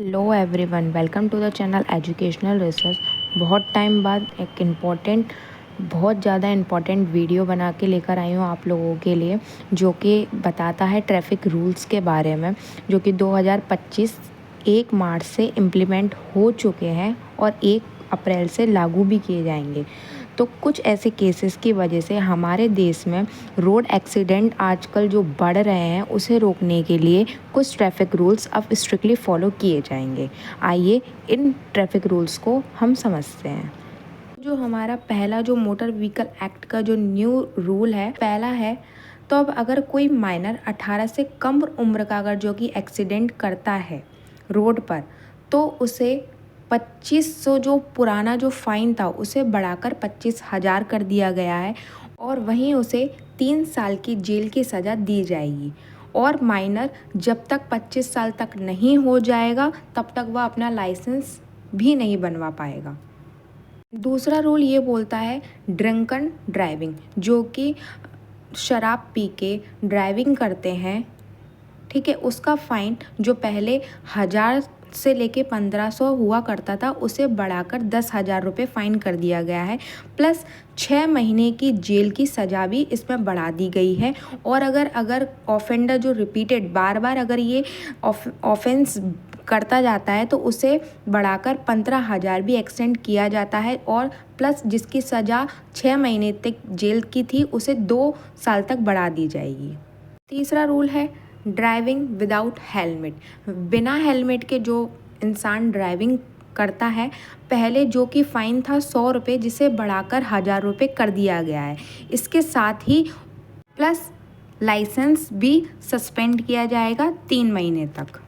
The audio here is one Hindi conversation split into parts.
Hello everyone, welcome to the channel educational research. बहुत टाइम बाद एक बहुत ज़्यादा इम्पॉर्टेंट वीडियो बना के लेकर आई हूँ आप लोगों के लिए, जो कि बताता है ट्रैफिक रूल्स के बारे में, जो कि 2025 1 मार्च से इम्प्लीमेंट हो चुके हैं और 1 अप्रैल से लागू भी किए जाएंगे। तो कुछ ऐसे केसेस की वजह से हमारे देश में रोड एक्सीडेंट आजकल जो बढ़ रहे हैं, उसे रोकने के लिए कुछ ट्रैफिक रूल्स अब स्ट्रिक्टली फॉलो किए जाएंगे। आइए इन ट्रैफिक रूल्स को हम समझते हैं। जो हमारा पहला जो मोटर व्हीकल एक्ट का जो न्यू रूल है, पहला है, तो अब अगर कोई माइनर 18 से कम उम्र का अगर जो कि एक्सीडेंट करता है रोड पर, तो उसे 2500 जो पुराना जो फ़ाइन था उसे बढ़ाकर 25,000 कर दिया गया है, और वहीं उसे 3 साल की जेल की सज़ा दी जाएगी। और माइनर जब तक 25 साल तक नहीं हो जाएगा तब तक वह अपना लाइसेंस भी नहीं बनवा पाएगा। दूसरा रूल ये बोलता है ड्रंकन ड्राइविंग, जो कि शराब पी के ड्राइविंग करते हैं, ठीक है, उसका फ़ाइन जो पहले 1000 से लेके 1500 हुआ करता था, उसे बढ़ाकर 10,000 रुपये फ़ाइन कर दिया गया है। प्लस 6 महीने की जेल की सज़ा भी इसमें बढ़ा दी गई है। और अगर ऑफेंडर जो रिपीटेड बार बार अगर ये ऑफेंस करता जाता है तो उसे बढ़ाकर 15,000 भी एक्सटेंड किया जाता है, और प्लस जिसकी सज़ा 6 महीने तक जेल की थी उसे 2 साल तक बढ़ा दी जाएगी। तीसरा रूल है ड्राइविंग विदाउट हेलमेट। बिना हेलमेट के जो इंसान ड्राइविंग करता है, पहले जो कि फ़ाइन था 100 रुपये, जिसे बढ़ाकर 1000 रुपये कर दिया गया है। इसके साथ ही प्लस लाइसेंस भी सस्पेंड किया जाएगा 3 महीने तक।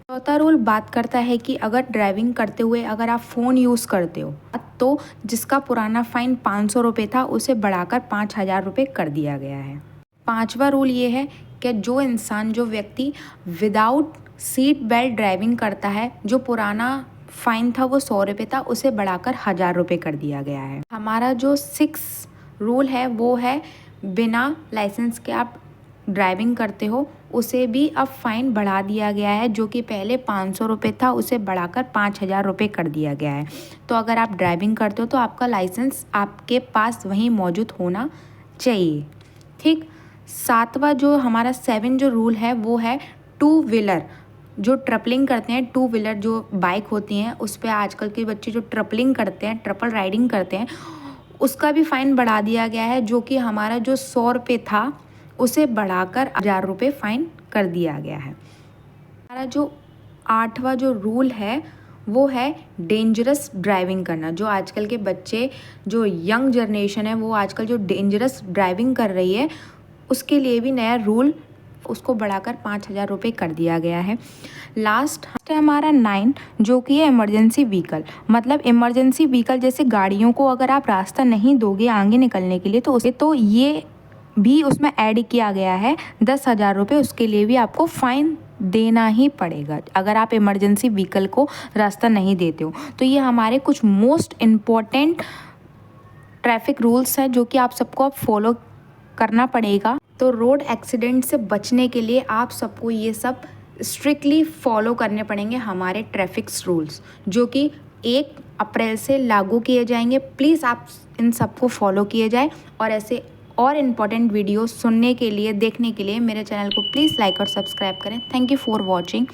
चौथा रूल बात करता है कि अगर ड्राइविंग करते हुए अगर आप फ़ोन यूज़ करते हो, तो जिसका पुराना फ़ाइन 500 रुपये था उसे बढ़ाकर 5,000 रुपये कर दिया गया है। पांचवा रूल ये है कि जो व्यक्ति विदाउट सीट बेल्ट ड्राइविंग करता है, जो पुराना फ़ाइन था वो 100 रुपये था, उसे बढ़ाकर 1000 रुपये कर दिया गया है। हमारा जो 6 रूल है वो है बिना लाइसेंस के आप ड्राइविंग करते हो, उसे भी अब फ़ाइन बढ़ा दिया गया है, जो कि पहले 500 रुपये था उसे बढ़ाकर 5,000 रुपये कर दिया गया है। तो अगर आप ड्राइविंग करते हो तो आपका लाइसेंस आपके पास वहीं मौजूद होना चाहिए, ठीक। सातवां जो हमारा 7 जो रूल है वो है 2 व्हीलर जो ट्रिपलिंग करते हैं। 2 व्हीलर जो बाइक होती हैं, उस पर आजकल के बच्चे जो ट्रिपलिंग करते हैं, ट्रिपल राइडिंग करते हैं, उसका भी फ़ाइन बढ़ा दिया गया है, जो कि हमारा जो 100 रुपये था उसे बढ़ाकर 1000 रुपये फ़ाइन कर दिया गया है। हमारा जो 8वां जो रूल है वो है डेंजरस ड्राइविंग करना। जो आजकल के बच्चे, जो यंग जनरेशन है, वो आजकल जो डेंजरस ड्राइविंग कर रही है, उसके लिए भी नया रूल उसको बढ़ाकर 5,000 रुपये कर दिया गया है। लास्ट है हमारा 9, जो कि है इमरजेंसी व्हीकल। मतलब इमरजेंसी व्हीकल जैसे गाड़ियों को अगर आप रास्ता नहीं दोगे आगे निकलने के लिए, तो ये भी उसमें ऐड किया गया है 10,000 रुपये, उसके लिए भी आपको फ़ाइन देना ही पड़ेगा अगर आप इमरजेंसी व्हीकल को रास्ता नहीं देते हो। तो ये हमारे कुछ मोस्ट इम्पॉर्टेंट ट्रैफिक रूल्स हैं जो कि आप सबको अब फॉलो करना पड़ेगा। तो रोड एक्सीडेंट से बचने के लिए आप सबको ये सब स्ट्रिक्टली फॉलो करने पड़ेंगे, हमारे ट्रैफिक रूल्स, जो कि 1 अप्रैल से लागू किए जाएंगे। प्लीज़ आप इन सबको फॉलो किए जाए, और ऐसे और इम्पॉर्टेंट वीडियो सुनने के लिए, देखने के लिए मेरे चैनल को प्लीज़ लाइक और सब्सक्राइब करें। Thank you for watching.